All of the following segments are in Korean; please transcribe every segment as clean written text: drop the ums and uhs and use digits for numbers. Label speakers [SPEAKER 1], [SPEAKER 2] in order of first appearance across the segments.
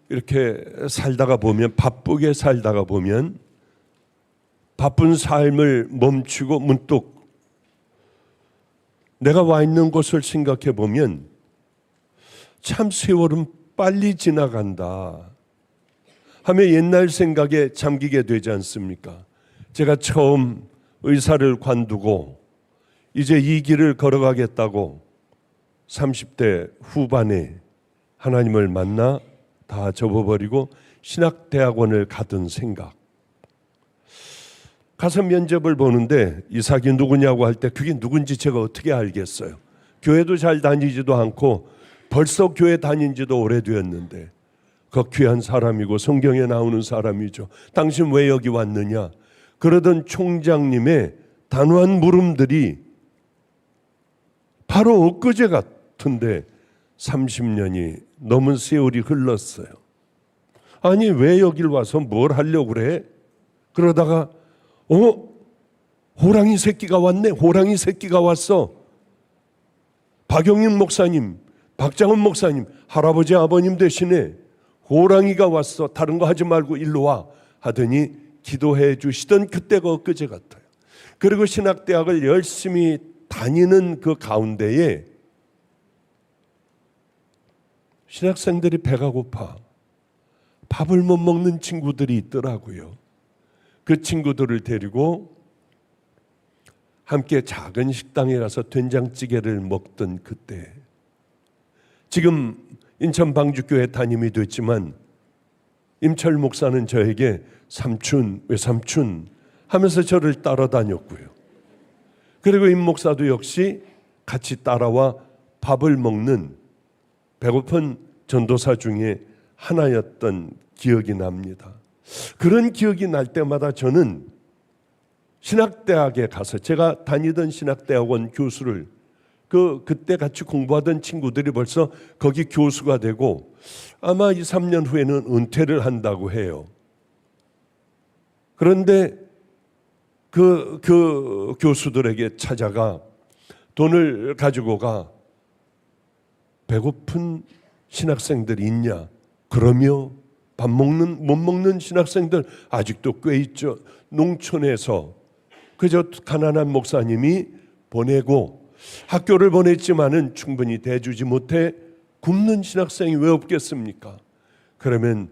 [SPEAKER 1] 이렇게 살다가 보면, 바쁘게 살다가 보면 바쁜 삶을 멈추고 문득 내가 와 있는 곳을 생각해 보면 참 세월은 빨리 지나간다 하며 옛날 생각에 잠기게 되지 않습니까? 제가 처음 의사를 관두고 이제 이 길을 걸어가겠다고 30대 후반에 하나님을 만나 다 접어버리고 신학대학원을 가던 생각. 가서 면접을 보는데 이삭이 누구냐고 할 때 그게 누군지 제가 어떻게 알겠어요? 교회도 잘 다니지도 않고 벌써 교회 다닌 지도 오래되었는데 그 귀한 사람이고 성경에 나오는 사람이죠. 당신 왜 여기 왔느냐? 그러던 총장님의 단호한 물음들이 바로 엊그제 같은데 30년이 넘은 세월이 흘렀어요. 아니 왜 여길 와서 뭘 하려고 그래? 그러다가 호랑이 새끼가 왔네. 호랑이 새끼가 왔어. 박영익 목사님, 박장훈 목사님, 할아버지 아버님 대신에 호랑이가 왔어. 다른 거 하지 말고 일로 와 하더니 기도해 주시던 그때가 엊그제 같아요. 그리고 신학대학을 열심히 다니는 그 가운데에 신학생들이 배가 고파 밥을 못 먹는 친구들이 있더라고요. 그 친구들을 데리고 함께 작은 식당에 가서 된장찌개를 먹던 그때, 지금 인천 방주교회 담임이 됐지만 임철 목사는 저에게 삼촌, 외삼촌 하면서 저를 따라다녔고요. 그리고 임 목사도 역시 같이 따라와 밥을 먹는 배고픈 전도사 중에 하나였던 기억이 납니다. 그런 기억이 날 때마다 저는 신학대학에 가서, 제가 다니던 신학대학원 교수를, 그때 같이 공부하던 친구들이 벌써 거기 교수가 되고 아마 2, 3년 후에는 은퇴를 한다고 해요. 그런데 그 교수들에게 찾아가 돈을 가지고 가 배고픈 신학생들이 있냐? 그러며 못 먹는 신학생들 아직도 꽤 있죠. 농촌에서 그저 가난한 목사님이 보내고 학교를 보냈지만은 충분히 대주지 못해 굶는 신학생이 왜 없겠습니까? 그러면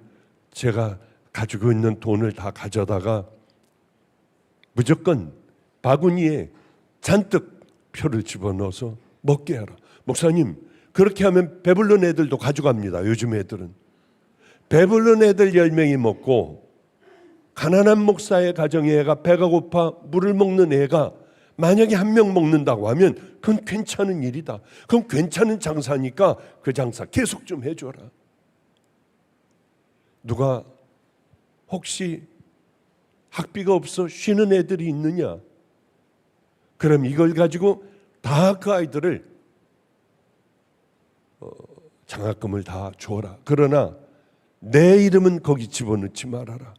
[SPEAKER 1] 제가 가지고 있는 돈을 다 가져다가 무조건 바구니에 잔뜩 표를 집어넣어서 먹게 하라. 목사님, 그렇게 하면 배불른 애들도 가져갑니다. 요즘 애들은. 배불른 애들 10명이 먹고 가난한 목사의 가정의 애가 배가 고파 물을 먹는 애가 만약에 1명 먹는다고 하면 그건 괜찮은 일이다. 그건 괜찮은 장사니까 그 장사 계속 좀 해줘라. 누가 혹시 학비가 없어 쉬는 애들이 있느냐? 그럼 이걸 가지고 다 그 아이들을 장학금을 다 줘라. 그러나 내 이름은 거기 집어넣지 말아라.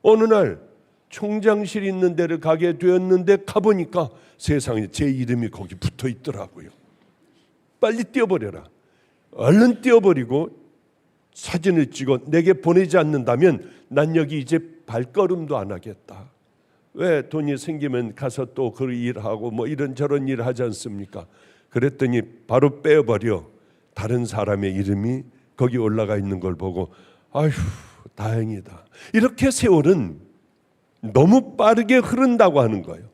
[SPEAKER 1] 어느 날 총장실 있는 데를 가게 되었는데 가보니까 세상에 제 이름이 거기 붙어 있더라고요. 빨리 띄워버려라. 얼른 띄워버리고 사진을 찍어 내게 보내지 않는다면 난 여기 이제 발걸음도 안 하겠다. 왜 돈이 생기면 가서 또 그 일하고 뭐 이런저런 일 하지 않습니까? 그랬더니 바로 빼어버려. 다른 사람의 이름이 거기 올라가 있는 걸 보고 아휴 다행이다. 이렇게 세월은 너무 빠르게 흐른다고 하는 거예요.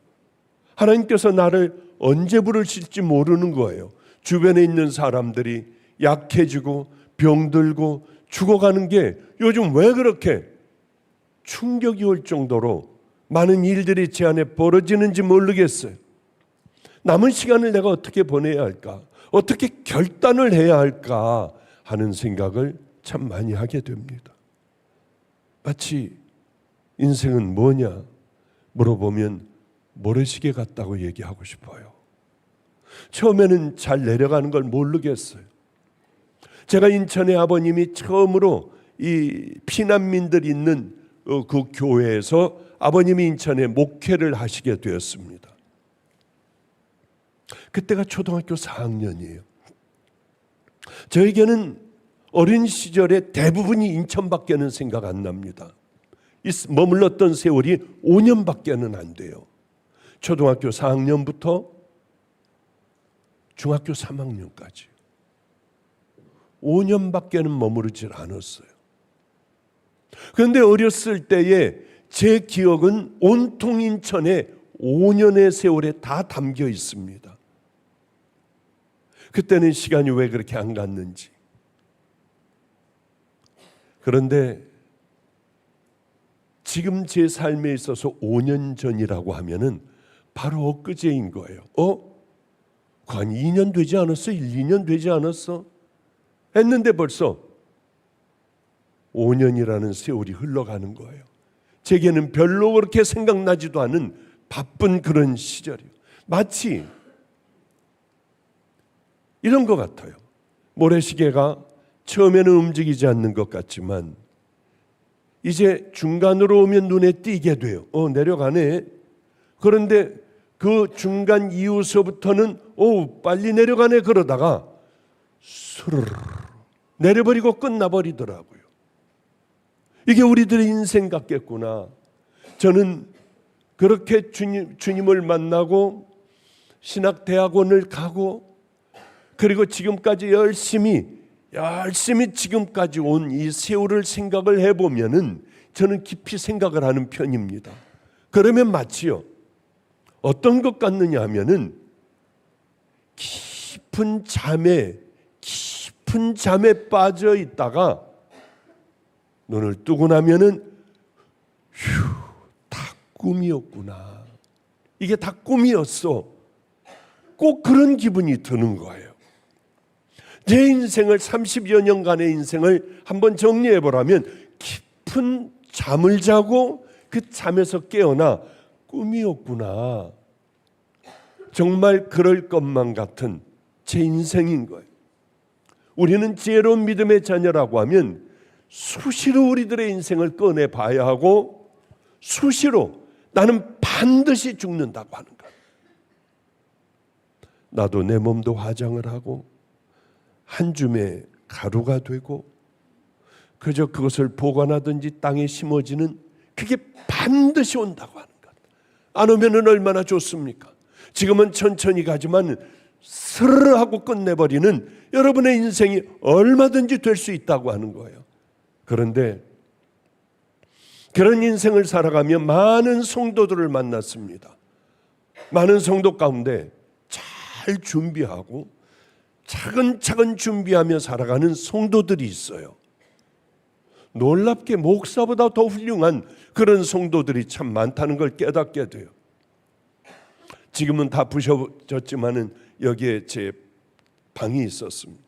[SPEAKER 1] 하나님께서 나를 언제 부르실지 모르는 거예요. 주변에 있는 사람들이 약해지고 병들고 죽어가는 게 요즘 왜 그렇게 충격이 올 정도로 많은 일들이 제 안에 벌어지는지 모르겠어요. 남은 시간을 내가 어떻게 보내야 할까? 어떻게 결단을 해야 할까 하는 생각을 참 많이 하게 됩니다. 마치 인생은 뭐냐 물어보면 모래시계 같다고 얘기하고 싶어요. 처음에는 잘 내려가는 걸 모르겠어요. 제가 인천에 아버님이 처음으로 이 피난민들 있는 그 교회에서 아버님이 인천에 목회를 하시게 되었습니다. 그때가 초등학교 4학년이에요. 저에게는 어린 시절에 대부분이 인천밖에는 생각 안 납니다. 머물렀던 세월이 5년밖에는 안 돼요. 초등학교 4학년부터 중학교 3학년까지 5년밖에는 머무르질 않았어요. 그런데 어렸을 때에 제 기억은 온통 인천에 5년의 세월에 다 담겨 있습니다. 그때는 시간이 왜 그렇게 안 갔는지. 그런데 지금 제 삶에 있어서 5년 전이라고 하면은 바로 엊그제인 거예요. 한 2년 되지 않았어? 1, 2년 되지 않았어? 했는데 벌써 5년이라는 세월이 흘러가는 거예요. 제게는 별로 그렇게 생각나지도 않은 바쁜 그런 시절이에요. 마치 이런 것 같아요. 모래시계가 처음에는 움직이지 않는 것 같지만 이제 중간으로 오면 눈에 띄게 돼요. 내려가네. 그런데 그 중간 이후서부터는 빨리 내려가네 그러다가 스르르 내려버리고 끝나버리더라고요. 이게 우리들의 인생 같겠구나. 저는 그렇게 주님을 만나고 신학대학원을 가고 그리고 지금까지 열심히 지금까지 온 이 세월을 생각을 해보면은 저는 깊이 생각을 하는 편입니다. 그러면 마치요. 어떤 것 같느냐 하면은 깊은 잠에 빠져 있다가 눈을 뜨고 나면은 다 꿈이었구나. 이게 다 꿈이었어. 꼭 그런 기분이 드는 거예요. 제 인생을 30여 년간의 인생을 한번 정리해 보라면 깊은 잠을 자고 그 잠에서 깨어나 꿈이었구나. 정말 그럴 것만 같은 제 인생인 거예요. 우리는 지혜로운 믿음의 자녀라고 하면 수시로 우리들의 인생을 꺼내 봐야 하고 수시로 나는 반드시 죽는다고 하는 거예요. 나도 내 몸도 화장을 하고 한 줌의 가루가 되고 그저 그것을 보관하든지 땅에 심어지는 그게 반드시 온다고 하는 것. 안 오면은 얼마나 좋습니까? 지금은 천천히 가지만 스르르 하고 끝내버리는 여러분의 인생이 얼마든지 될 수 있다고 하는 거예요. 그런데 그런 인생을 살아가며 많은 성도들을 만났습니다. 많은 성도 가운데 잘 준비하고 차근차근 준비하며 살아가는 성도들이 있어요. 놀랍게 목사보다 더 훌륭한 그런 성도들이 참 많다는 걸 깨닫게 돼요. 지금은 다 부셔졌지만은 여기에 제 방이 있었습니다.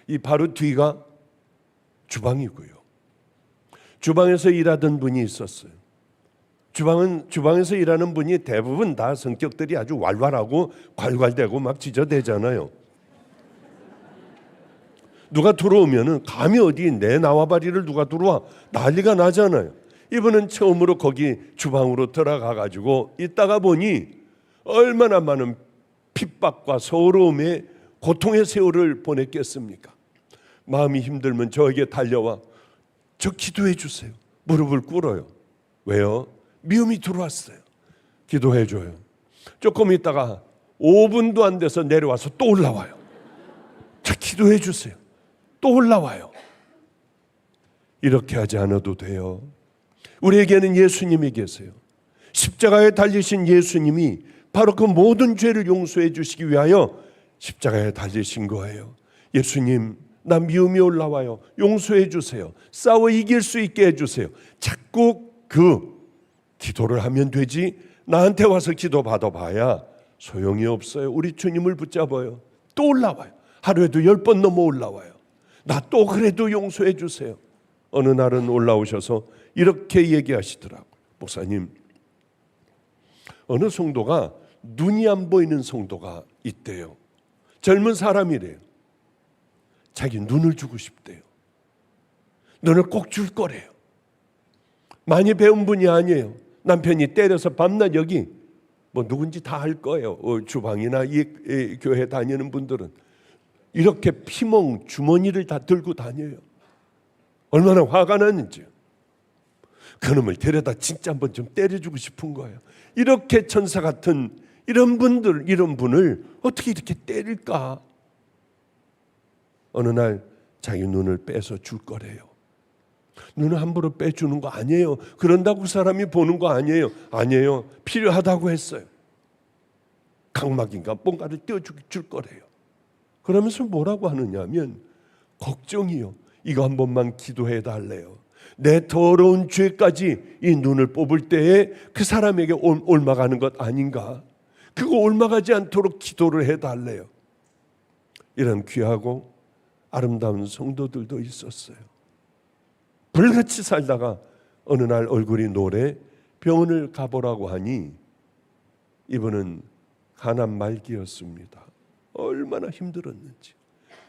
[SPEAKER 1] 이 바로 뒤가 주방이고요. 주방에서 일하던 분이 있었어요. 주방에서 일하는 분이 대부분 다 성격들이 아주 왈왈하고 괄괄대고 막 지저대잖아요. 누가 들어오면은 감히 어디 내 나와바리를 누가 들어와 난리가 나잖아요. 이분은 처음으로 거기 주방으로 들어가 가지고 있다가 보니 얼마나 많은 핍박과 서러움에 고통의 세월을 보냈겠습니까? 마음이 힘들면 저에게 달려와 저 기도해 주세요. 무릎을 꿇어요. 왜요? 미움이 들어왔어요. 기도해 줘요. 조금 있다가 5분도 안 돼서 내려와서 또 올라와요. 저 기도해 주세요. 또 올라와요. 이렇게 하지 않아도 돼요. 우리에게는 예수님이 계세요. 십자가에 달리신 예수님이 바로 그 모든 죄를 용서해 주시기 위하여 십자가에 달리신 거예요. 예수님, 나 미움이 올라와요. 용서해 주세요. 싸워 이길 수 있게 해주세요. 자꾸 그 기도를 하면 되지 나한테 와서 기도 받아봐야 소용이 없어요. 우리 주님을 붙잡아요. 또 올라와요. 하루에도 10번 넘어 올라와요. 나 또 그래도 용서해 주세요. 어느 날은 올라오셔서 이렇게 얘기하시더라고요. 목사님, 어느 성도가 눈이 안 보이는 성도가 있대요. 젊은 사람이래요. 자기 눈을 주고 싶대요. 눈을 꼭 줄 거래요. 많이 배운 분이 아니에요. 남편이 때려서 밤낮 여기 뭐 누군지 다 알 거예요. 주방이나 이 교회 다니는 분들은 이렇게 피멍 주머니를 다 들고 다녀요. 얼마나 화가 나는지요. 그놈을 데려다 진짜 한번 좀 때려주고 싶은 거예요. 이렇게 천사 같은 이런 분을 어떻게 이렇게 때릴까? 어느 날 자기 눈을 빼서 줄 거래요. 눈을 함부로 빼주는 거 아니에요. 그런다고 그 사람이 보는 거 아니에요. 아니에요. 필요하다고 했어요. 각막인가 뭔가를 떼어줄 거래요. 그러면서 뭐라고 하느냐면 걱정이요. 이거 한 번만 기도해 달래요. 내 더러운 죄까지 이 눈을 뽑을 때에 그 사람에게 옮아가는 것 아닌가? 그거 옮아가지 않도록 기도를 해 달래요. 이런 귀하고 아름다운 성도들도 있었어요. 불같이 살다가 어느 날 얼굴이 노래 병원을 가보라고 하니 이분은 가난 말기였습니다. 얼마나 힘들었는지.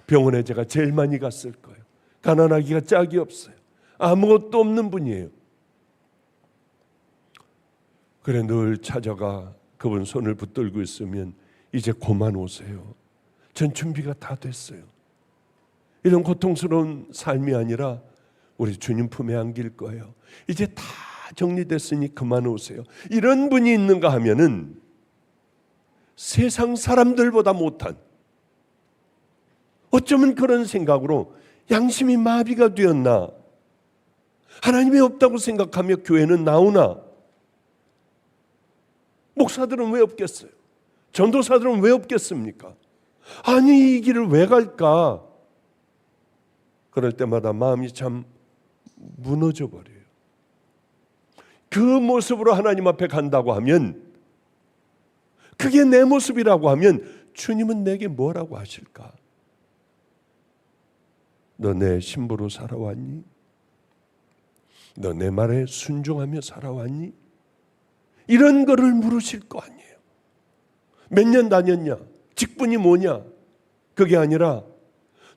[SPEAKER 1] 병원에 제가 제일 많이 갔을 거예요. 가난하기가 짝이 없어요. 아무것도 없는 분이에요. 그래 늘 찾아가 그분 손을 붙들고 있으면 이제 그만 오세요. 전 준비가 다 됐어요. 이런 고통스러운 삶이 아니라 우리 주님 품에 안길 거예요. 이제 다 정리됐으니 그만 오세요. 이런 분이 있는가 하면은 세상 사람들보다 못한, 어쩌면 그런 생각으로 양심이 마비가 되었나, 하나님이 없다고 생각하며 교회는 나오나, 목사들은 왜 없겠어요? 전도사들은 왜 없겠습니까? 아니 이 길을 왜 갈까? 그럴 때마다 마음이 참 무너져 버려요. 그 모습으로 하나님 앞에 간다고 하면, 그게 내 모습이라고 하면 주님은 내게 뭐라고 하실까? 너 내 신부로 살아왔니? 너 내 말에 순종하며 살아왔니? 이런 거를 물으실 거 아니에요. 몇 년 다녔냐? 직분이 뭐냐? 그게 아니라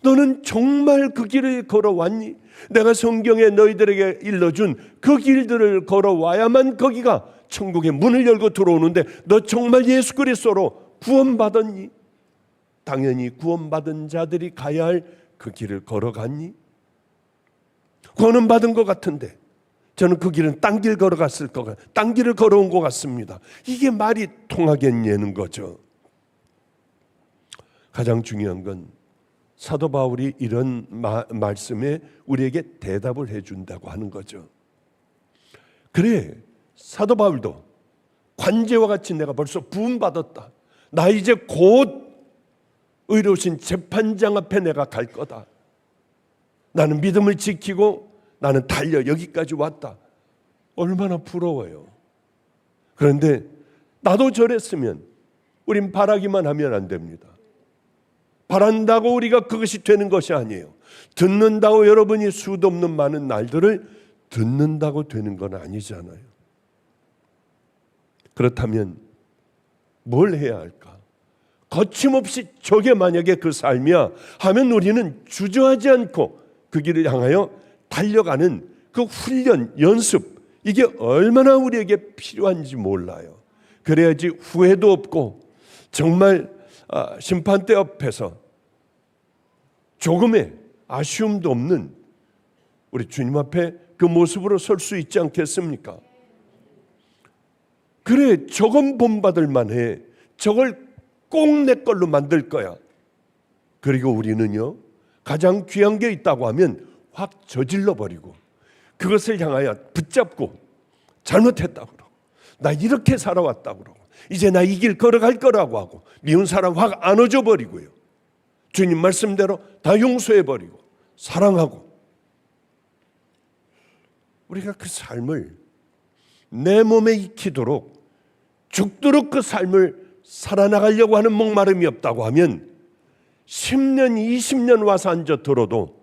[SPEAKER 1] 너는 정말 그 길을 걸어왔니? 내가 성경에 너희들에게 일러준 그 길들을 걸어와야만 거기가 천국의 문을 열고 들어오는데 너 정말 예수 그리스도로 구원받았니? 당연히 구원받은 자들이 가야 할 그 길을 걸어갔니? 구원은 받은 것 같은데 저는 그 길은 딴 길 걸어갔을 것 같아요. 딴 길을 걸어온 것 같습니다. 이게 말이 통하겠냐는 거죠. 가장 중요한 건 사도 바울이 이런 말씀에 우리에게 대답을 해준다고 하는 거죠. 그래, 사도 바울도 관제와 같이 내가 벌써 부음받았다. 나 이제 곧 의로우신 재판장 앞에 내가 갈 거다. 나는 믿음을 지키고 나는 달려 여기까지 왔다. 얼마나 부러워요. 그런데 나도 저랬으면 우린 바라기만 하면 안 됩니다. 바란다고 우리가 그것이 되는 것이 아니에요. 듣는다고 여러분이 수도 없는 많은 날들을 듣는다고 되는 건 아니잖아요. 그렇다면 뭘 해야 할까? 거침없이 저게 만약에 그 삶이야 하면 우리는 주저하지 않고 그 길을 향하여 달려가는 그 훈련, 연습, 이게 얼마나 우리에게 필요한지 몰라요. 그래야지 후회도 없고 정말 심판대 앞에서 조금의 아쉬움도 없는 우리 주님 앞에 그 모습으로 설 수 있지 않겠습니까? 그래, 저건 본받을 만해. 저걸 꼭 내 걸로 만들 거야. 그리고 우리는요, 가장 귀한 게 있다고 하면 확 저질러 버리고 그것을 향하여 붙잡고 잘못했다고 그러고 나 이렇게 살아왔다고 그러고 이제 나 이 길 걸어갈 거라고 하고 미운 사람 확 안아줘 버리고요. 주님 말씀대로 다 용서해 버리고 사랑하고, 우리가 그 삶을 내 몸에 익히도록 죽도록 그 삶을 살아나가려고 하는 목마름이 없다고 하면 10년, 20년 와서 앉아 들어도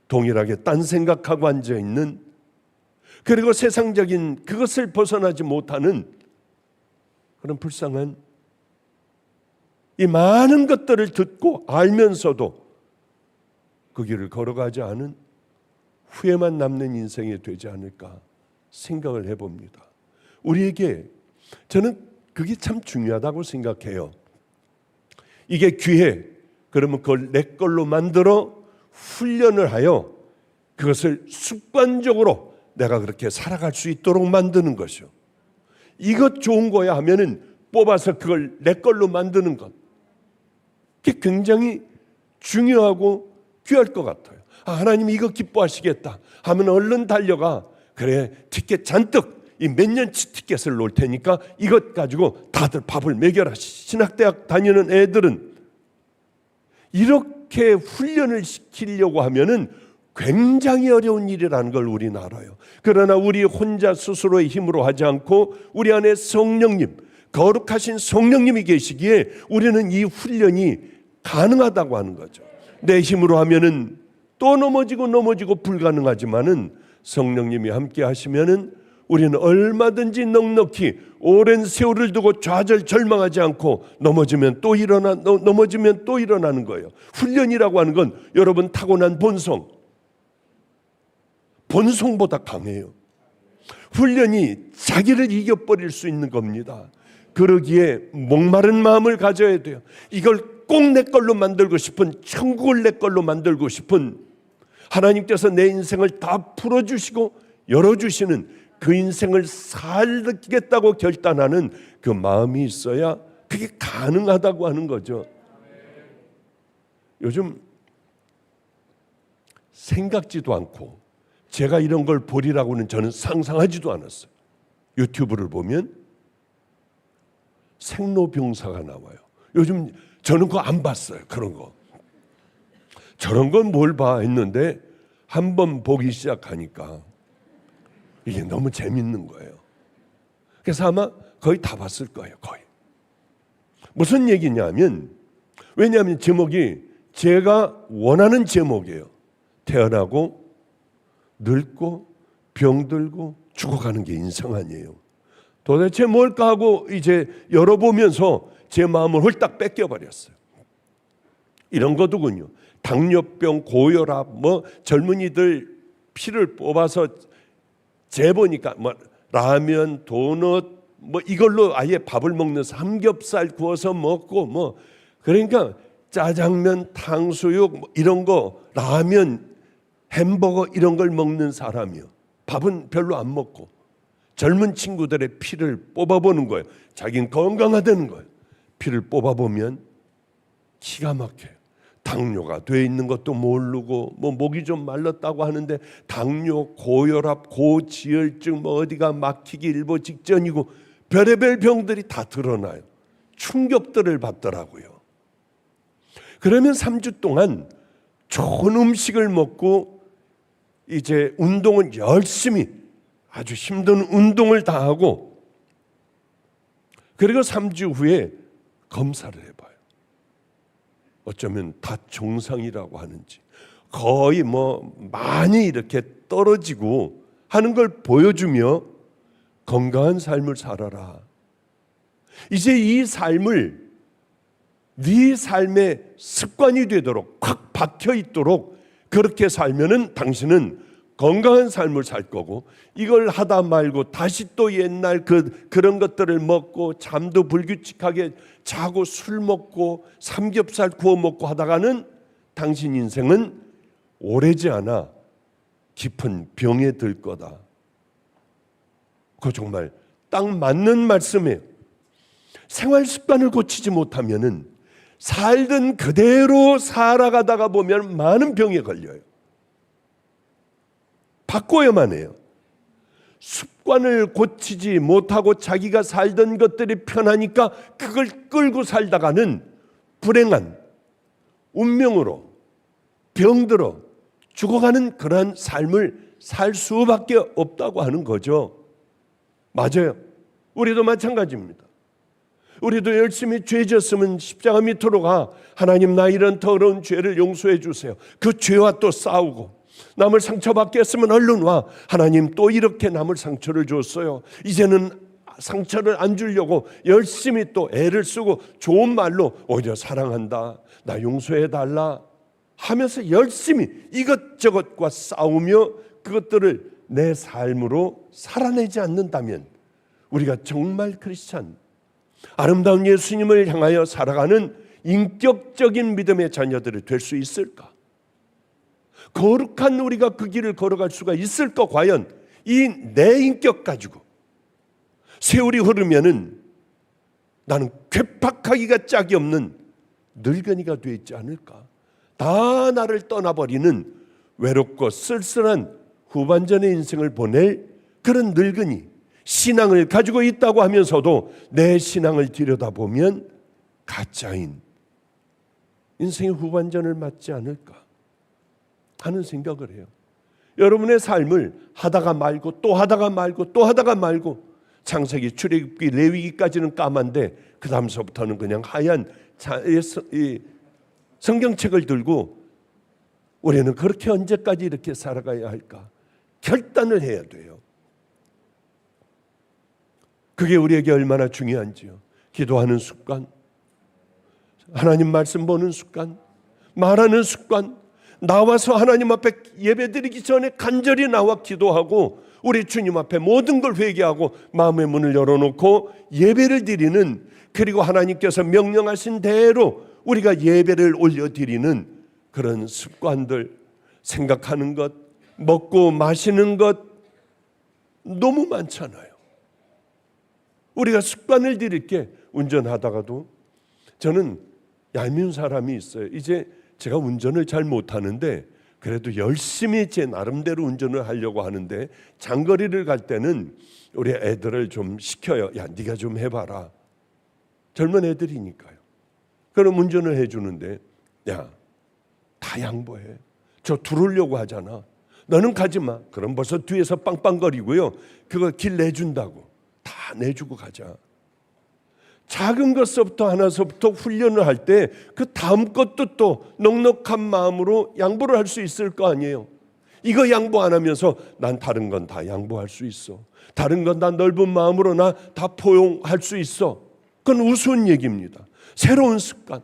[SPEAKER 1] 동일하게 딴 생각하고 앉아있는, 그리고 세상적인 그것을 벗어나지 못하는 그런 불쌍한, 이 많은 것들을 듣고 알면서도 그 길을 걸어가지 않은 후회만 남는 인생이 되지 않을까 생각을 해봅니다. 우리에게 저는 그게 참 중요하다고 생각해요. 이게 귀해 그러면 그걸 내 걸로 만들어 훈련을 하여 그것을 습관적으로 내가 그렇게 살아갈 수 있도록 만드는 것이요. 이것 좋은 거야 하면은 뽑아서 그걸 내 걸로 만드는 것. 그게 굉장히 중요하고 귀할 것 같아요. 하나님이 이거 기뻐하시겠다 하면 얼른 달려가. 그래, 티켓 잔뜩 이 몇 년치 티켓을 놓을 테니까 이것 가지고 다들 밥을 먹여라. 신학대학 다니는 애들은 이렇게 훈련을 시키려고 하면은 굉장히 어려운 일이라는 걸 우리는 알아요. 그러나 우리 혼자 스스로의 힘으로 하지 않고 우리 안에 성령님, 거룩하신 성령님이 계시기에 우리는 이 훈련이 가능하다고 하는 거죠. 내 힘으로 하면은 또 넘어지고 불가능하지만은 성령님이 함께 하시면은 우리는 얼마든지 넉넉히 오랜 세월을 두고 좌절 절망하지 않고 넘어지면 또 일어나는 거예요. 훈련이라고 하는 건 여러분 타고난 본성보다 강해요. 훈련이 자기를 이겨버릴 수 있는 겁니다. 그러기에 목마른 마음을 가져야 돼요. 이걸 꼭 내 걸로 만들고 싶은, 천국을 내 걸로 만들고 싶은, 하나님께서 내 인생을 다 풀어주시고 열어주시는 그 인생을 살겠다고 결단하는 그 마음이 있어야 그게 가능하다고 하는 거죠. 요즘 생각지도 않고 제가 이런 걸 보리라고는 저는 상상하지도 않았어요. 유튜브를 보면 생로병사가 나와요. 요즘 저는 그거 안 봤어요. 그런 거. 저런 건 뭘 봐 했는데 한번 보기 시작하니까 이게 너무 재밌는 거예요. 그래서 아마 거의 다 봤을 거예요. 거의. 무슨 얘기냐면, 왜냐하면 제목이 제가 원하는 제목이에요. 태어나고 늙고 병들고 죽어가는 게 인생 아니에요. 도대체 뭘까 하고 이제 열어보면서 제 마음을 홀딱 뺏겨버렸어요. 이런 거더군요. 당뇨병, 고혈압, 젊은이들 피를 뽑아서 재보니까 라면, 도넛, 이걸로 아예 밥을 먹는, 삼겹살 구워서 먹고 그러니까 짜장면, 탕수육 이런 거, 라면, 햄버거 이런 걸 먹는 사람이요. 밥은 별로 안 먹고 젊은 친구들의 피를 뽑아보는 거예요. 자기는 건강하다는 거예요. 피를 뽑아보면 기가 막혀요. 당뇨가 돼 있는 것도 모르고 목이 좀 말랐다고 하는데 당뇨, 고혈압, 고지혈증, 어디가 막히기 일보 직전이고 별의별 병들이 다 드러나요. 충격들을 받더라고요. 그러면 3주 동안 좋은 음식을 먹고 이제 운동은 열심히 아주 힘든 운동을 다 하고 그리고 3주 후에 검사를 해봐요. 어쩌면 다 정상이라고 하는지 거의 많이 이렇게 떨어지고 하는 걸 보여주며 건강한 삶을 살아라. 이제 이 삶을 네 삶의 습관이 되도록 확 박혀 있도록 그렇게 살면은 당신은 건강한 삶을 살 거고, 이걸 하다 말고 다시 또 옛날 그런 것들을 먹고 잠도 불규칙하게 자고 술 먹고 삼겹살 구워 먹고 하다가는 당신 인생은 오래지 않아 깊은 병에 들 거다. 그거 정말 딱 맞는 말씀이에요. 생활 습관을 고치지 못하면은 살던 그대로 살아가다가 보면 많은 병에 걸려요. 바꿔야만 해요. 습관을 고치지 못하고 자기가 살던 것들이 편하니까 그걸 끌고 살다가는 불행한 운명으로 병들어 죽어가는 그러한 삶을 살 수밖에 없다고 하는 거죠. 맞아요. 우리도 마찬가지입니다. 우리도 열심히 죄 지었으면 십자가 밑으로 가. 하나님, 나 이런 더러운 죄를 용서해 주세요. 그 죄와 또 싸우고, 남을 상처받게 했으면 얼른 와. 하나님, 또 이렇게 남을 상처를 줬어요. 이제는 상처를 안 주려고 열심히 또 애를 쓰고 좋은 말로 오히려 사랑한다, 나 용서해 달라 하면서 열심히 이것저것과 싸우며 그것들을 내 삶으로 살아내지 않는다면 우리가 정말 크리스찬, 아름다운 예수님을 향하여 살아가는 인격적인 믿음의 자녀들이 될 수 있을까? 거룩한 우리가 그 길을 걸어갈 수가 있을까? 과연 이 내 인격 가지고 세월이 흐르면은 나는 괴팍하기가 짝이 없는 늙은이가 되어 있지 않을까? 다 나를 떠나버리는 외롭고 쓸쓸한 후반전의 인생을 보낼 그런 늙은이, 신앙을 가지고 있다고 하면서도 내 신앙을 들여다보면 가짜인 인생의 후반전을 맞지 않을까 하는 생각을 해요. 여러분의 삶을 하다가 말고 또 하다가 말고 또 하다가 말고, 창세기, 출애굽기, 레위기까지는 까만데 그 다음서부터는 그냥 하얀 성경책을 들고 우리는 그렇게 언제까지 이렇게 살아가야 할까? 결단을 해야 돼요. 그게 우리에게 얼마나 중요한지요. 기도하는 습관, 하나님 말씀 보는 습관, 말하는 습관, 나와서 하나님 앞에 예배드리기 전에 간절히 나와 기도하고 우리 주님 앞에 모든 걸 회개하고 마음의 문을 열어놓고 예배를 드리는, 그리고 하나님께서 명령하신 대로 우리가 예배를 올려드리는 그런 습관들, 생각하는 것, 먹고 마시는 것 너무 많잖아요. 우리가 습관을 들일 게, 운전하다가도 저는 얄미운 사람이 있어요. 이제 제가 운전을 잘 못하는데 그래도 열심히 제 나름대로 운전을 하려고 하는데, 장거리를 갈 때는 우리 애들을 좀 시켜요. 야, 네가 좀 해봐라. 젊은 애들이니까요. 그럼 운전을 해주는데, 야, 다 양보해. 저 들어오려고 하잖아. 너는 가지 마. 그럼 벌써 뒤에서 빵빵거리고요. 그거 길 내준다고. 다 내주고 가자. 작은 것부터 하나서부터 훈련을 할 때 그 다음 것도 또 넉넉한 마음으로 양보를 할 수 있을 거 아니에요. 이거 양보 안 하면서 난 다른 건 다 양보할 수 있어. 다른 건 다 넓은 마음으로 나 다 포용할 수 있어. 그건 우스운 얘기입니다. 새로운 습관,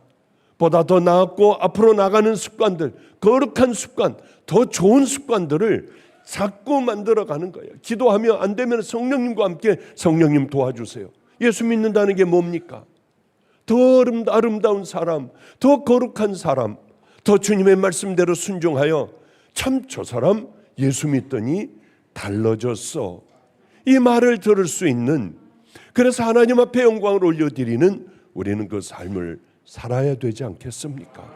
[SPEAKER 1] 보다 더 나았고 앞으로 나가는 습관들, 거룩한 습관, 더 좋은 습관들을 자꾸 만들어가는 거예요. 기도하며 안 되면 성령님과 함께, 성령님 도와주세요. 예수 믿는다는 게 뭡니까? 더 아름다운 사람, 더 거룩한 사람, 더 주님의 말씀대로 순종하여 참 저 사람 예수 믿더니 달라졌어, 이 말을 들을 수 있는, 그래서 하나님 앞에 영광을 올려드리는 우리는 그 삶을 살아야 되지 않겠습니까?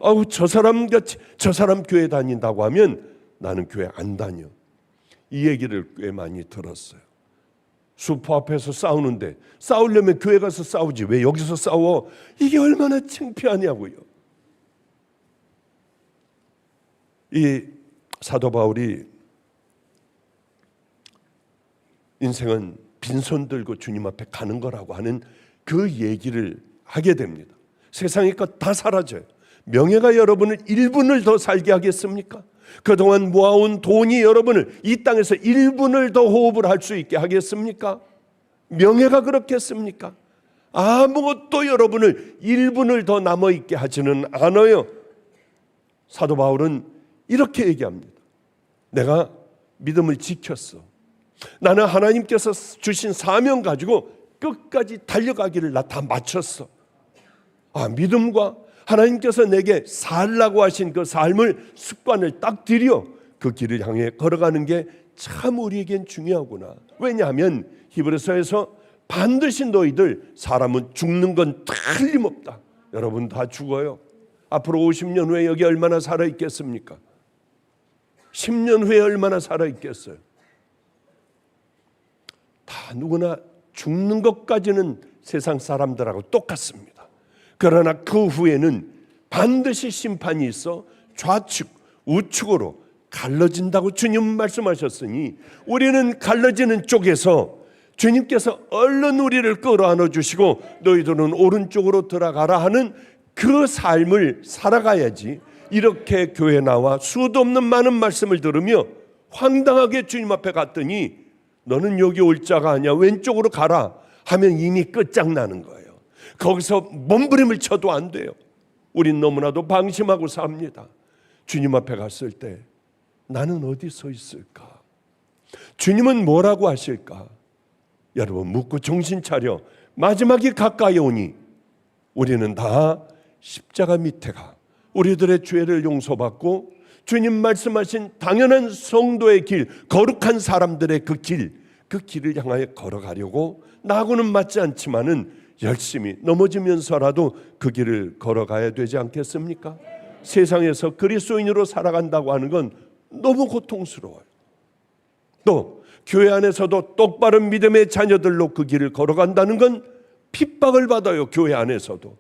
[SPEAKER 1] 아우, 저 사람 같이, 저 사람 교회 다닌다고 하면 나는 교회 안 다녀. 이 얘기를 꽤 많이 들었어요. 수포 앞에서 싸우는데 싸우려면 교회 가서 싸우지 왜 여기서 싸워? 이게 얼마나 창피하냐고요. 이 사도 바울이 인생은 빈손 들고 주님 앞에 가는 거라고 하는 그 얘기를 하게 됩니다. 세상의 것 다 사라져요. 명예가 여러분을 1분을 더 살게 하겠습니까? 그동안 모아온 돈이 여러분을 이 땅에서 1분을 더 호흡을 할 수 있게 하겠습니까? 명예가 그렇겠습니까? 아무것도 여러분을 1분을 더 남아있게 하지는 않아요. 사도 바울은 이렇게 얘기합니다. 내가 믿음을 지켰어. 나는 하나님께서 주신 사명 가지고 끝까지 달려가기를 나 다 마쳤어. 믿음과 하나님께서 내게 살라고 하신 그 삶을, 습관을 딱 들여 그 길을 향해 걸어가는 게 참 우리에겐 중요하구나. 왜냐하면 히브리서에서 반드시 너희들, 사람은 죽는 건 틀림없다. 여러분 다 죽어요. 앞으로 50년 후에 여기 얼마나 살아있겠습니까? 10년 후에 얼마나 살아있겠어요? 다 누구나 죽는 것까지는 세상 사람들하고 똑같습니다. 그러나 그 후에는 반드시 심판이 있어 좌측, 우측으로 갈라진다고 주님 말씀하셨으니, 우리는 갈라지는 쪽에서 주님께서 얼른 우리를 끌어안아 주시고 너희들은 오른쪽으로 들어가라 하는 그 삶을 살아가야지, 이렇게 교회 나와 수도 없는 많은 말씀을 들으며 황당하게 주님 앞에 갔더니 너는 여기 올 자가 아니야, 왼쪽으로 가라 하면 이미 끝장나는 거예요. 거기서 몸부림을 쳐도 안 돼요. 우린 너무나도 방심하고 삽니다. 주님 앞에 갔을 때 나는 어디 서 있을까? 주님은 뭐라고 하실까? 여러분 묻고 정신 차려. 마지막이 가까이 오니 우리는 다 십자가 밑에 가 우리들의 죄를 용서받고 주님 말씀하신 당연한 성도의 길, 거룩한 사람들의 그 길을 향하여 걸어가려고 나하고는 맞지 않지만은 열심히 넘어지면서라도 그 길을 걸어가야 되지 않겠습니까? 세상에서 그리스도인으로 살아간다고 하는 건 너무 고통스러워요. 또 교회 안에서도 똑바른 믿음의 자녀들로 그 길을 걸어간다는 건 핍박을 받아요. 교회 안에서도.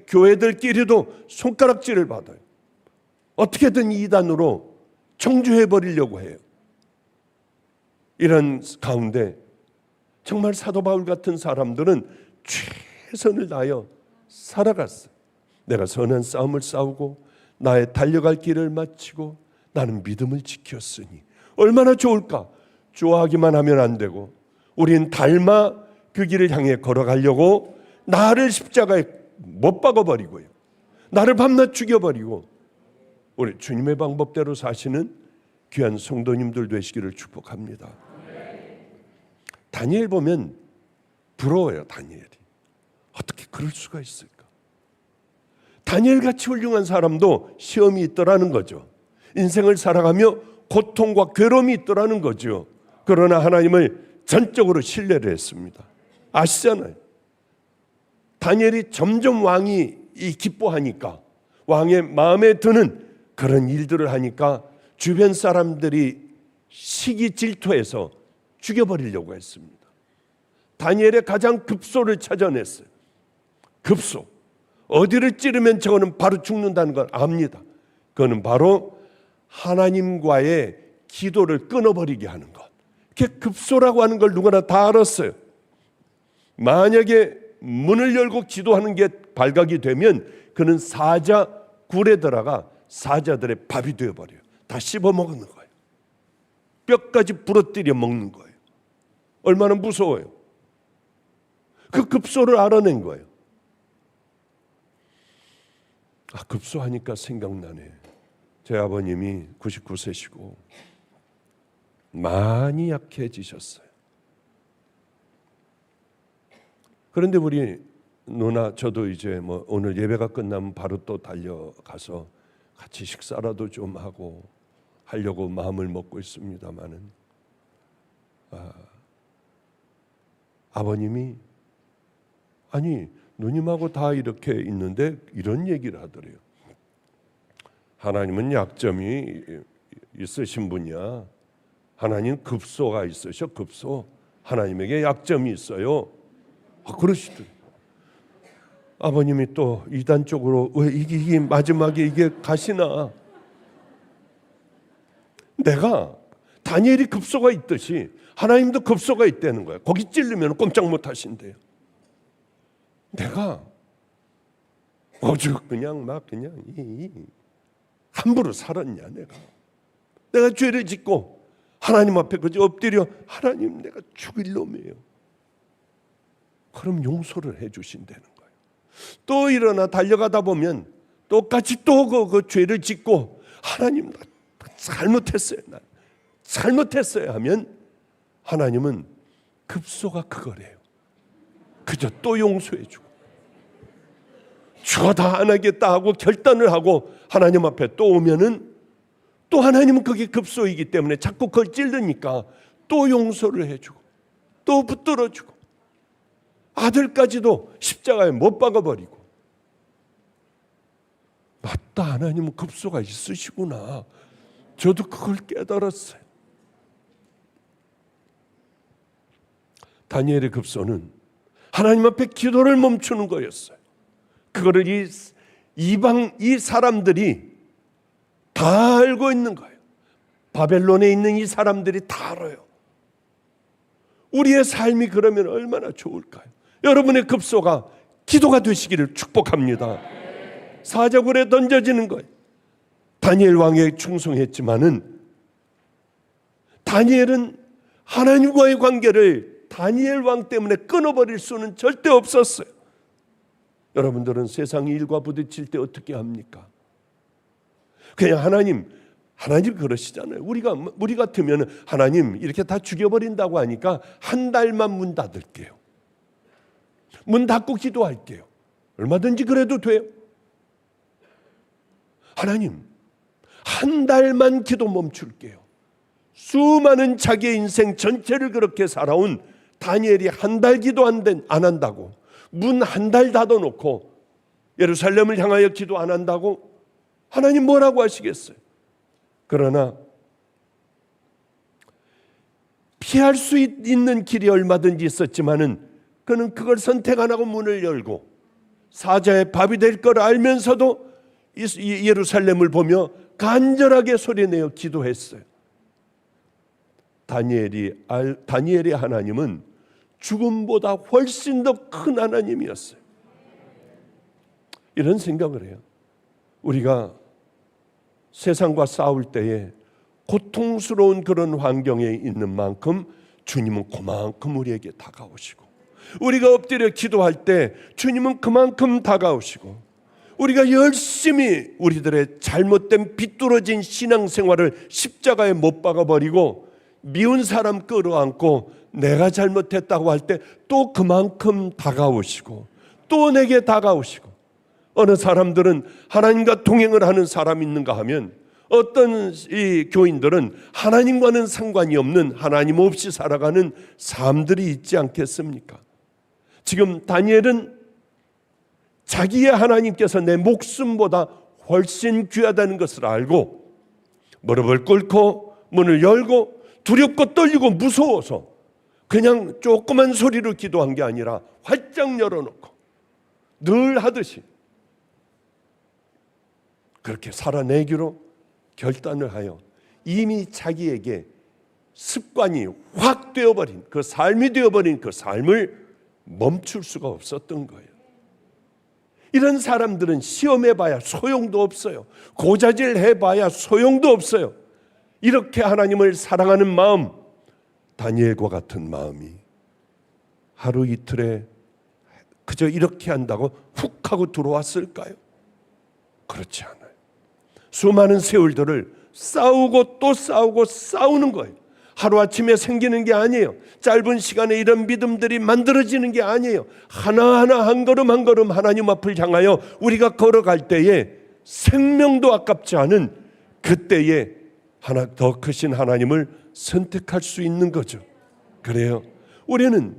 [SPEAKER 1] 교회들끼리도 손가락질을 받아요. 어떻게든 이단으로 정죄해버리려고 해요. 이런 가운데 정말 사도 바울 같은 사람들은 최선을 다하여 살아갔어요. 내가 선한 싸움을 싸우고 나의 달려갈 길을 마치고 나는 믿음을 지켰으니 얼마나 좋을까. 좋아하기만 하면 안 되고 우린 닮아 그 길을 향해 걸어가려고 나를 십자가에 못 박아버리고요, 나를 밤낮 죽여버리고 우리 주님의 방법대로 사시는 귀한 성도님들 되시기를 축복합니다. 다니엘 보면 부러워요. 다니엘이 어떻게 그럴 수가 있을까. 다니엘같이 훌륭한 사람도 시험이 있더라는 거죠. 인생을 살아가며 고통과 괴로움이 있더라는 거죠. 그러나 하나님을 전적으로 신뢰를 했습니다. 아시잖아요. 다니엘이 점점 왕이 기뻐하니까, 왕의 마음에 드는 그런 일들을 하니까 주변 사람들이 시기 질투해서 죽여버리려고 했습니다. 다니엘의 가장 급소를 찾아냈어요. 급소. 어디를 찌르면 저거는 바로 죽는다는 걸 압니다. 그거는 바로 하나님과의 기도를 끊어버리게 하는 것. 그게 급소라고 하는 걸 누구나 다 알았어요. 만약에 문을 열고 기도하는 게 발각이 되면 그는 사자 굴에 들어가 사자들의 밥이 되어버려요. 다 씹어먹는 거예요. 뼈까지 부러뜨려 먹는 거예요. 얼마나 무서워요. 그 급소를 알아낸 거예요. 급소하니까 생각나네. 제 아버님이 99세시고 많이 약해지셨어요. 그런데 우리 누나, 저도 이제 오늘 예배가 끝나면 바로 또 달려가서 같이 식사라도 좀 하고 하려고 마음을 먹고 있습니다마는 아버님이 아니 누님하고 다 이렇게 있는데 이런 얘기를 하더래요. 하나님은 약점이 있으신 분이야. 하나님 급소가 있으셔. 급소. 하나님에게 약점이 있어요. 그러시더래요. 아버님이 또 이단 쪽으로 왜 이게 마지막에 이게 가시나. 내가 다니엘이 급소가 있듯이 하나님도 급소가 있다는 거야. 거기 찔르면 꼼짝 못 하신대요. 내가 오죽 그냥 함부로 살았냐. 내가 죄를 짓고 하나님 앞에 그저 엎드려 하나님 내가 죽일 놈이에요. 그럼 용서를 해 주신다는 거예요. 또 일어나 달려가다 보면 똑같이 또 그 죄를 짓고 하나님 나 잘못했어요 하면 하나님은 급소가 그거래요. 그저 또 용서해 주고 저 다 안 하겠다 하고 결단을 하고 하나님 앞에 또 오면은 또 하나님은 그게 급소이기 때문에 자꾸 그걸 찔르니까 또 용서를 해주고 또 붙들어주고 아들까지도 십자가에 못 박아버리고. 맞다, 하나님은 급소가 있으시구나. 저도 그걸 깨달았어요. 다니엘의 급소는 하나님 앞에 기도를 멈추는 거였어요. 그거를 이 사람들이 다 알고 있는 거예요. 바벨론에 있는 이 사람들이 다 알아요. 우리의 삶이 그러면 얼마나 좋을까요? 여러분의 급소가 기도가 되시기를 축복합니다. 사자굴에 던져지는 거예요. 다니엘 왕에 충성했지만은 다니엘은 하나님과의 관계를 다니엘 왕 때문에 끊어버릴 수는 절대 없었어요. 여러분들은 세상 일과 부딪힐 때 어떻게 합니까? 그냥 하나님 그러시잖아요. 우리 같으면 하나님 이렇게 다 죽여버린다고 하니까 한 달만 문 닫을게요. 문 닫고 기도할게요. 얼마든지 그래도 돼요. 하나님, 한 달만 기도 멈출게요. 수많은 자기의 인생 전체를 그렇게 살아온 다니엘이 한 달 기도 안 한다고, 문 한 달 닫아놓고 예루살렘을 향하여 기도 안 한다고 하나님 뭐라고 하시겠어요? 그러나 피할 수 있는 길이 얼마든지 있었지만은 그는 그걸 선택 안 하고 문을 열고 사자의 밥이 될 걸 알면서도 예루살렘을 보며 간절하게 소리내어 기도했어요. 다니엘의 하나님은 죽음보다 훨씬 더 큰 하나님이었어요. 이런 생각을 해요. 우리가 세상과 싸울 때에 고통스러운 그런 환경에 있는 만큼 주님은 그만큼 우리에게 다가오시고, 우리가 엎드려 기도할 때 주님은 그만큼 다가오시고, 우리가 열심히 우리들의 잘못된 비뚤어진 신앙생활을 십자가에 못 박아버리고 미운 사람 끌어안고 내가 잘못했다고 할 때 또 그만큼 다가오시고 또 내게 다가오시고, 어느 사람들은 하나님과 동행을 하는 사람이 있는가 하면 어떤 이 교인들은 하나님과는 상관이 없는, 하나님 없이 살아가는 삶들이 있지 않겠습니까? 지금 다니엘은 자기의 하나님께서 내 목숨보다 훨씬 귀하다는 것을 알고 무릎을 꿇고 문을 열고 두렵고 떨리고 무서워서 그냥 조그만 소리로 기도한 게 아니라 활짝 열어놓고 늘 하듯이 그렇게 살아내기로 결단을 하여 이미 자기에게 습관이 확 되어버린 그 삶이 되어버린 그 삶을 멈출 수가 없었던 거예요. 이런 사람들은 시험해봐야 소용도 없어요. 고자질 해봐야 소용도 없어요. 이렇게 하나님을 사랑하는 마음, 다니엘과 같은 마음이 하루 이틀에 그저 이렇게 한다고 훅 하고 들어왔을까요? 그렇지 않아요. 수많은 세월들을 싸우고 또 싸우고 싸우는 거예요. 하루아침에 생기는 게 아니에요. 짧은 시간에 이런 믿음들이 만들어지는 게 아니에요. 하나하나 한 걸음 한 걸음 하나님 앞을 향하여 우리가 걸어갈 때에 생명도 아깝지 않은 그때에 하나 더 크신 하나님을 선택할 수 있는 거죠. 그래요. 우리는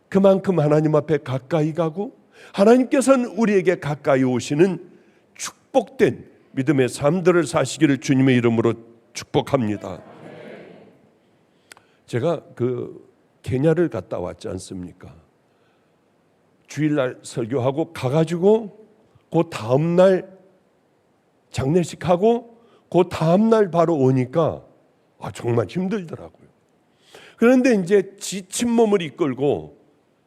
[SPEAKER 1] 그만큼 하나님 앞에 가까이 가고 하나님께서는 우리에게 가까이 오시는 축복된 믿음의 삶들을 사시기를 주님의 이름으로 축복합니다. 제가 케냐를 갔다 왔지 않습니까? 주일날 설교하고 가가지고 그 다음날 장례식하고 그 다음날 바로 오니까 정말 힘들더라고요. 그런데 이제 지친 몸을 이끌고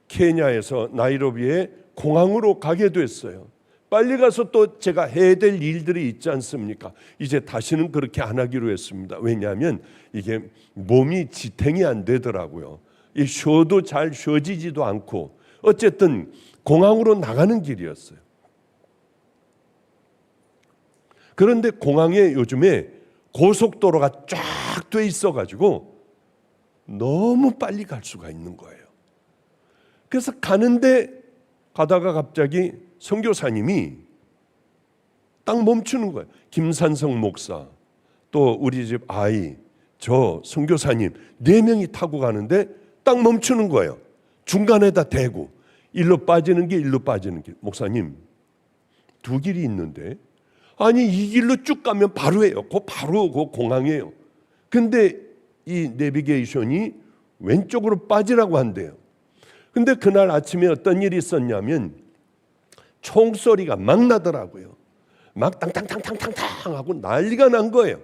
[SPEAKER 1] 케냐에서 나이로비의 공항으로 가게 됐어요. 빨리 가서 또 제가 해야 될 일들이 있지 않습니까? 이제 다시는 그렇게 안 하기로 했습니다. 왜냐하면 이게 몸이 지탱이 안 되더라고요. 쉬어도 잘 쉬어지지도 않고 어쨌든 공항으로 나가는 길이었어요. 그런데 공항에 요즘에 고속도로가 쫙 돼 있어가지고 너무 빨리 갈 수가 있는 거예요. 그래서 가다가 갑자기 선교사님이 딱 멈추는 거예요. 김산성 목사, 또 우리 집 아이, 저 선교사님 4명이 타고 가는데 딱 멈추는 거예요. 중간에다 대고 일로 빠지는 길, 일로 빠지는 길. 목사님, 2길이 있는데 아니 이 길로 쭉 가면 바로예요. 바로 그 공항이에요. 근데 이 내비게이션이 왼쪽으로 빠지라고 한대요. 근데 그날 아침에 어떤 일이 있었냐면 총소리가 막 나더라고요. 막 탕탕탕탕탕탕 하고 난리가 난 거예요.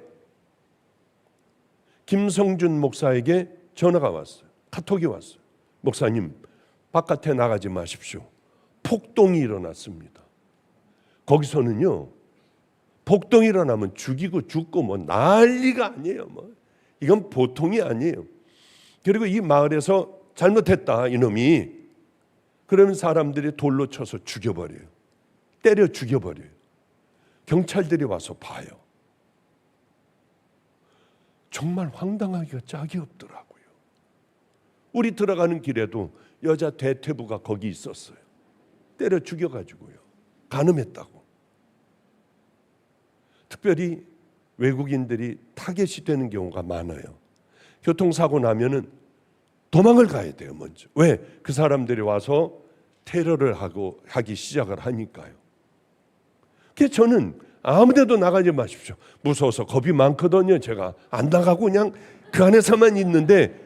[SPEAKER 1] 김성준 목사에게 전화가 왔어요. 카톡이 왔어요. 목사님, 바깥에 나가지 마십시오. 폭동이 일어났습니다. 거기서는요, 폭동이 일어나면 죽이고 죽고 뭐 난리가 아니에요. 이건 보통이 아니에요. 그리고 이 마을에서 잘못했다 이놈이, 그러면 사람들이 돌로 쳐서 죽여버려요. 때려 죽여버려요. 경찰들이 와서 봐요. 정말 황당하기가 짝이 없더라고요. 우리 들어가는 길에도 여자 대퇴부가 거기 있었어요. 때려 죽여가지고요. 간음했다고. 특별히 외국인들이 타겟이 되는 경우가 많아요. 교통사고 나면은 도망을 가야 돼요, 먼저. 왜? 그 사람들이 와서 테러를 하기 시작을 하니까요. 그래서 저는 아무데도 나가지 마십시오. 무서워서 겁이 많거든요. 제가 안 나가고 그냥 그 안에서만 있는데,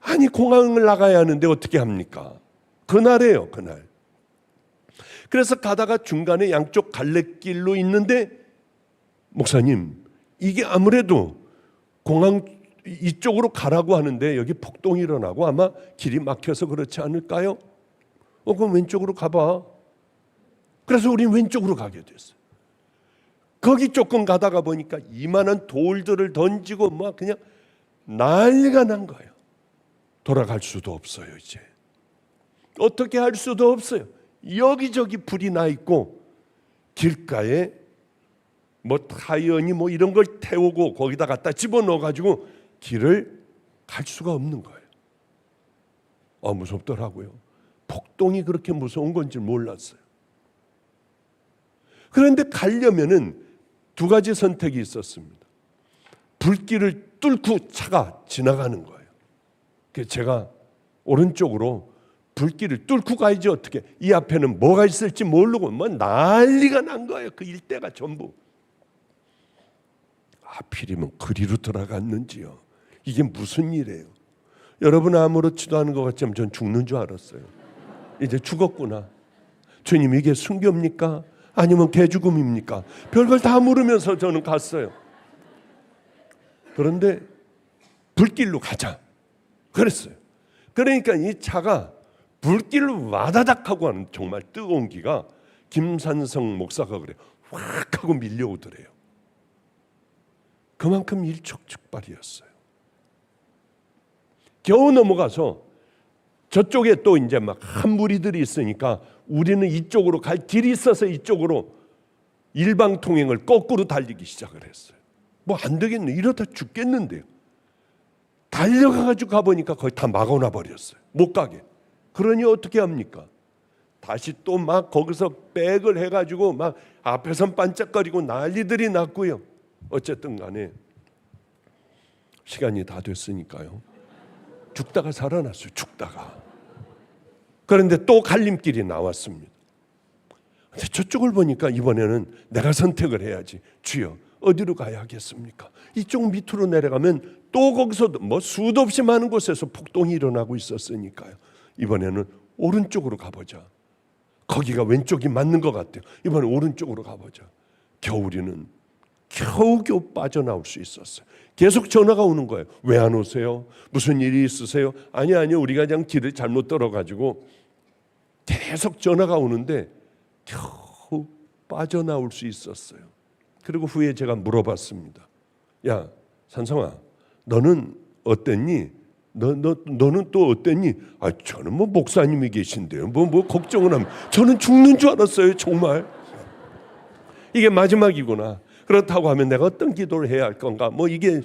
[SPEAKER 1] 아니 공항을 나가야 하는데 어떻게 합니까? 그날이에요, 그날. 그래서 가다가 중간에 양쪽 갈래길로 있는데, 목사님, 이게 아무래도 공항 이쪽으로 가라고 하는데 여기 폭동이 일어나고 아마 길이 막혀서 그렇지 않을까요? 그럼 왼쪽으로 가봐. 그래서 우린 왼쪽으로 가게 됐어요. 거기 조금 가다가 보니까 이만한 돌들을 던지고 막 그냥 난리가 난 거예요. 돌아갈 수도 없어요. 이제 어떻게 할 수도 없어요. 여기저기 불이 나 있고 길가에 뭐 타이어니 뭐 이런 걸 태우고 거기다 갖다 집어넣어 가지고 길을 갈 수가 없는 거예요. 무섭더라고요. 폭동이 그렇게 무서운 건지 몰랐어요. 그런데 가려면은 두 가지 선택이 있었습니다. 불길을 뚫고 차가 지나가는 거예요. 그래서 제가 오른쪽으로 불길을 뚫고 가야지 어떻게. 이 앞에는 뭐가 있을지 모르고 뭐 난리가 난 거예요. 그 일대가 전부. 하필이면 그리로 들어갔는지요. 이게 무슨 일이에요? 여러분 아무렇지도 않은 것 같지만 전 죽는 줄 알았어요. 이제 죽었구나. 주님, 이게 순교입니까? 아니면 개죽음입니까? 별걸 다 물으면서 저는 갔어요. 그런데 불길로 가자 그랬어요. 그러니까 이 차가 불길로 와다닥 하고 하는 정말 뜨거운 기가 김산성 목사가 그래요. 확 하고 밀려오더래요. 그만큼 일촉즉발이었어요. 겨우 넘어가서 저쪽에 또 이제 막 한 무리들이 있으니까 우리는 이쪽으로 갈 길이 있어서 이쪽으로 일방통행을 거꾸로 달리기 시작을 했어요. 뭐 안 되겠네. 이러다 죽겠는데요. 달려가가지고 가보니까 거의 다 막아놔 버렸어요. 못 가게. 그러니 어떻게 합니까? 다시 또 막 거기서 백을 해가지고 막 앞에선 반짝거리고 난리들이 났고요. 어쨌든 간에 시간이 다 됐으니까요. 죽다가 살아났어요. 죽다가. 그런데 또 갈림길이 나왔습니다. 근데 저쪽을 보니까 이번에는 내가 선택을 해야지. 주여, 어디로 가야 하겠습니까? 이쪽 밑으로 내려가면 또 거기서 뭐 수도 없이 많은 곳에서 폭동이 일어나고 있었으니까요. 이번에는 오른쪽으로 가보자. 거기가 왼쪽이 맞는 것 같아요. 이번에 오른쪽으로 가보자. 겨울이는 겨우겨우 빠져나올 수 있었어요. 계속 전화가 오는 거예요. 왜 안 오세요? 무슨 일이 있으세요? 아니요, 우리가 그냥 길을 잘못 들어가지고. 계속 전화가 오는데 겨우 빠져나올 수 있었어요. 그리고 후에 제가 물어봤습니다. 야, 산성아, 너는 어땠니? 너는 또 어땠니? 저는 뭐 목사님이 계신데요. 뭐 걱정을 하면 저는 죽는 줄 알았어요. 정말 이게 마지막이구나. 그렇다고 하면 내가 어떤 기도를 해야 할 건가? 뭐 이게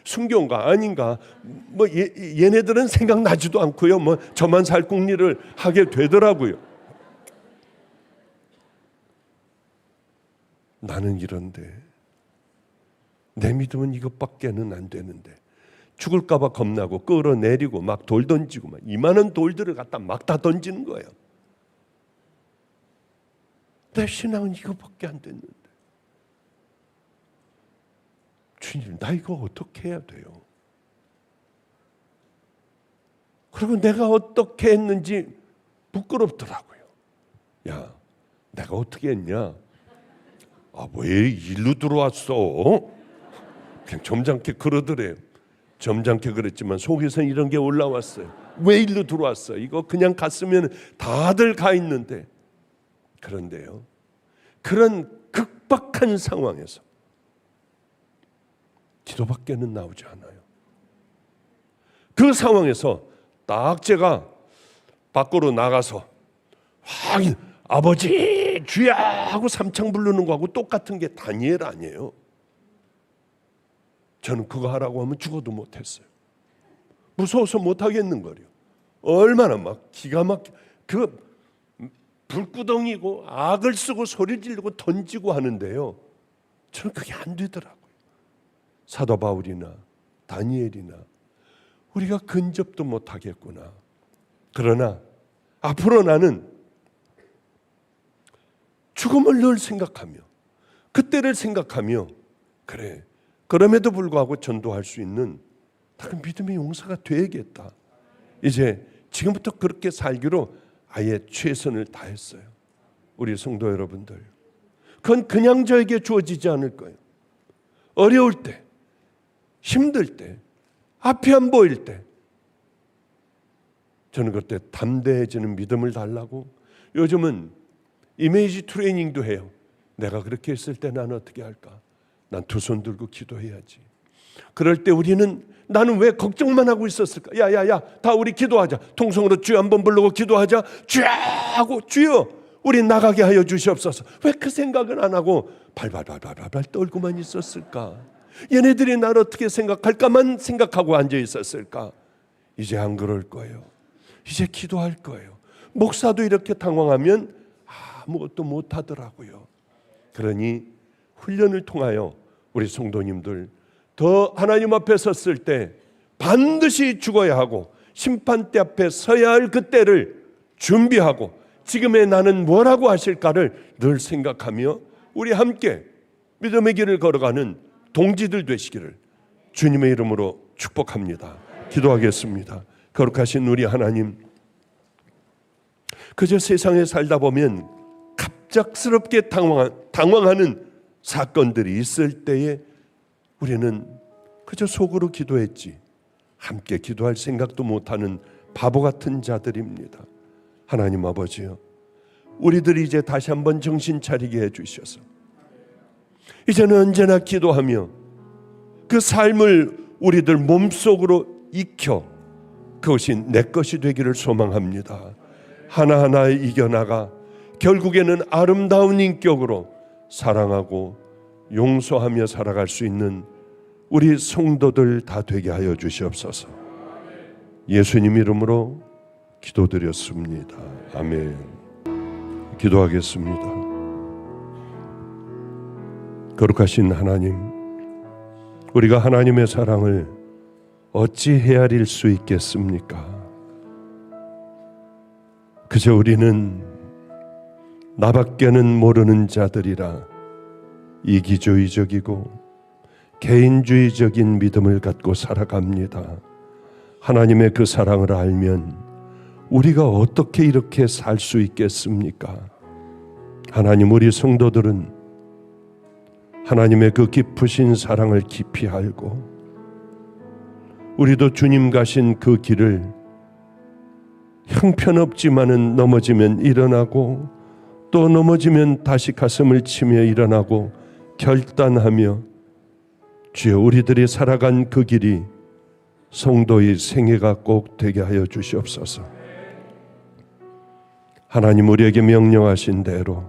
[SPEAKER 1] 순교인가 아닌가? 뭐 얘네들은 생각나지도 않고요. 뭐 저만 살 궁리를 하게 되더라고요. 나는 이런데 내 믿음은 이것밖에는 안 되는데 죽을까 봐 겁나고 끌어내리고 막 돌 던지고 막 이만한 돌들을 갖다 막 다 던지는 거예요. 내 신앙은 이것밖에 안 됐는데 주님, 나 이거 어떻게 해야 돼요? 그리고 내가 어떻게 했는지 부끄럽더라고요. 야, 내가 어떻게 했냐? 왜 일로 들어왔어? 그냥 점잖게 그러더래요. 점잖게 그랬지만 속에서 이런 게 올라왔어요. 왜 일로 들어왔어? 이거 그냥 갔으면 다들 가 있는데. 그런데요, 그런 극박한 상황에서 기도밖에는 나오지 않아요. 그 상황에서 딱 제가 밖으로 나가서 확 아버지 주야 하고 삼창 부르는 거하고 똑같은 게 다니엘 아니에요. 저는 그거 하라고 하면 죽어도 못했어요. 무서워서 못하겠는 거요. 얼마나 막 기가 막 불구덩이고 악을 쓰고 소리 지르고 던지고 하는데요, 저는 그게 안 되더라고요. 사도 바울이나 다니엘이나 우리가 근접도 못하겠구나. 그러나 앞으로 나는 죽음을 늘 생각하며 그때를 생각하며 그래, 그럼에도 불구하고 전도할 수 있는 다른 믿음의 용사가 되야겠다. 이제 지금부터 그렇게 살기로 아예 최선을 다했어요. 우리 성도 여러분들, 그건 그냥 저에게 주어지지 않을 거예요. 어려울 때, 힘들 때, 앞이 안 보일 때 저는 그때 담대해지는 믿음을 달라고 요즘은 이미지 트레이닝도 해요. 내가 그렇게 했을 때 나는 어떻게 할까? 난 두 손 들고 기도해야지. 그럴 때 우리는 나는 왜 걱정만 하고 있었을까? 야야야, 다 우리 기도하자. 통성으로 주여 한번 부르고 기도하자. 주여 하고 주여 우리 나가게 하여 주시옵소서. 왜 그 생각을 안 하고 발발발발발 떨고만 있었을까? 얘네들이 나를 어떻게 생각할까만 생각하고 앉아 있었을까? 이제 안 그럴 거예요. 이제 기도할 거예요. 목사도 이렇게 당황하면 아무것도 못하더라고요. 그러니 훈련을 통하여 우리 성도님들 더 하나님 앞에 섰을 때 반드시 죽어야 하고 심판대 앞에 서야 할 그때를 준비하고 지금의 나는 뭐라고 하실까를 늘 생각하며 우리 함께 믿음의 길을 걸어가는 동지들 되시기를 주님의 이름으로 축복합니다. 기도하겠습니다. 거룩하신 우리 하나님, 그저 세상에 살다 보면 갑작스럽게 당황하는 사건들이 있을 때에 우리는 그저 속으로 기도했지 함께 기도할 생각도 못하는 바보 같은 자들입니다. 하나님 아버지요, 우리들이 이제 다시 한번 정신 차리게 해주셔서 이제는 언제나 기도하며 그 삶을 우리들 몸속으로 익혀 그것이 내 것이 되기를 소망합니다. 하나하나 이겨나가 결국에는 아름다운 인격으로 사랑하고 용서하며 살아갈 수 있는 우리 성도들 다 되게 하여 주시옵소서. 예수님 이름으로 기도드렸습니다. 아멘. 기도하겠습니다. 거룩하신 하나님, 우리가 하나님의 사랑을 어찌 헤아릴 수 있겠습니까? 그저 우리는 나밖에는 모르는 자들이라 이기주의적이고 개인주의적인 믿음을 갖고 살아갑니다. 하나님의 그 사랑을 알면 우리가 어떻게 이렇게 살 수 있겠습니까? 하나님, 우리 성도들은 하나님의 그 깊으신 사랑을 깊이 알고 우리도 주님 가신 그 길을 형편없지만은 넘어지면 일어나고 또 넘어지면 다시 가슴을 치며 일어나고 결단하며 주여 우리들이 살아간 그 길이 성도의 생애가 꼭 되게 하여 주시옵소서. 하나님, 우리에게 명령하신 대로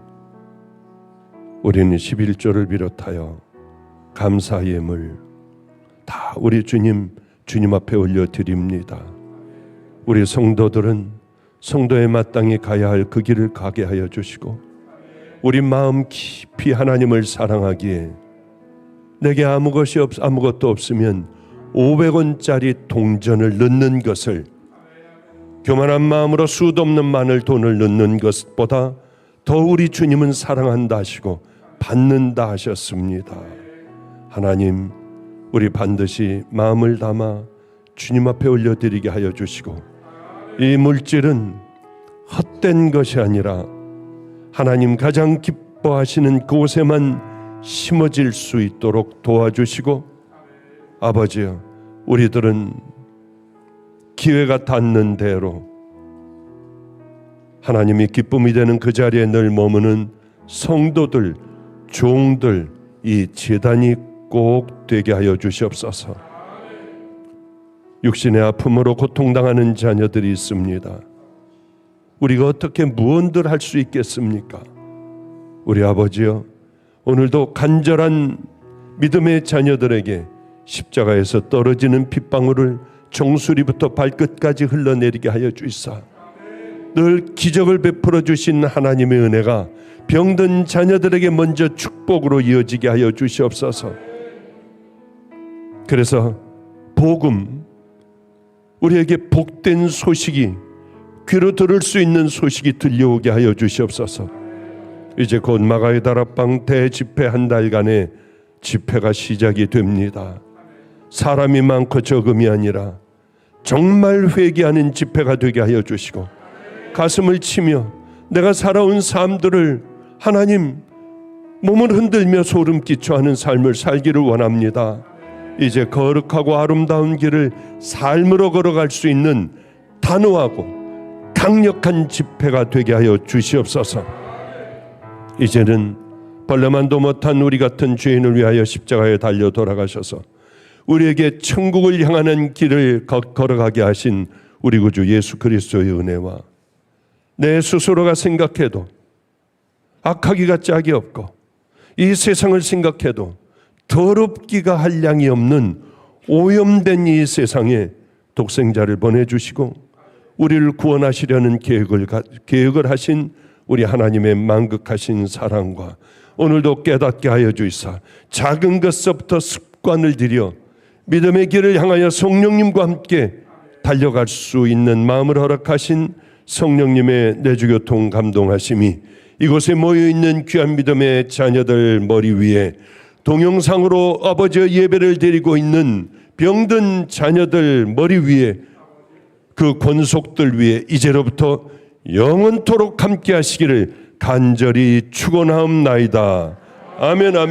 [SPEAKER 1] 우리는 11조를 비롯하여 감사 예물 다 우리 주님 앞에 올려드립니다. 우리 성도들은 성도에 마땅히 가야 할 그 길을 가게 하여 주시고 우리 마음 깊이 하나님을 사랑하기에 내게 아무것도 없으면 500원짜리 동전을 넣는 것을 교만한 마음으로 수도 없는 많은 돈을 넣는 것보다 더 우리 주님은 사랑한다 하시고 받는다 하셨습니다. 하나님, 우리 반드시 마음을 담아 주님 앞에 올려드리게 하여 주시고 이 물질은 헛된 것이 아니라 하나님 가장 기뻐하시는 그곳에만 심어질 수 있도록 도와주시고 아버지여, 우리들은 기회가 닿는 대로 하나님이 기쁨이 되는 그 자리에 늘 머무는 성도들, 종들, 이 제단이 꼭 되게 하여 주시옵소서. 육신의 아픔으로 고통당하는 자녀들이 있습니다. 우리가 어떻게 무언들 할 수 있겠습니까? 우리 아버지여, 오늘도 간절한 믿음의 자녀들에게 십자가에서 떨어지는 핏방울을 정수리부터 발끝까지 흘러내리게 하여 주시사 늘 기적을 베풀어 주신 하나님의 은혜가 병든 자녀들에게 먼저 축복으로 이어지게 하여 주시옵소서. 그래서 복음, 우리에게 복된 소식이, 귀로 들을 수 있는 소식이 들려오게 하여 주시옵소서. 이제 곧 마가의 다락방 대집회 한 달간의 집회가 시작이 됩니다. 사람이 많고 적음이 아니라 정말 회개하는 집회가 되게 하여 주시고, 가슴을 치며 내가 살아온 삶들을 하나님 몸을 흔들며 소름 끼쳐 하는 삶을 살기를 원합니다. 이제 거룩하고 아름다운 길을 삶으로 걸어갈 수 있는 단호하고 강력한 집회가 되게 하여 주시옵소서. 이제는 벌레만도 못한 우리 같은 죄인을 위하여 십자가에 달려 돌아가셔서 우리에게 천국을 향하는 길을 걸어가게 하신 우리 구주 예수 그리스도의 은혜와 내 스스로가 생각해도 악하기가 짝이 없고 이 세상을 생각해도 더럽기가 한량이 없는 오염된 이 세상에 독생자를 보내주시고 우리를 구원하시려는 계획을 하신 우리 하나님의 만극하신 사랑과 오늘도 깨닫게 하여 주시사 작은 것서부터 습관을 들여 믿음의 길을 향하여 성령님과 함께 달려갈 수 있는 마음을 허락하신 성령님의 내주교통 감동하심이 이곳에 모여있는 귀한 믿음의 자녀들 머리 위에 동영상으로 아버지의 예배를 드리고 있는 병든 자녀들 머리 위에 그 권속들 위에 이제로부터 영원토록 함께 하시기를 간절히 축원하옵나이다. 아멘 아멘.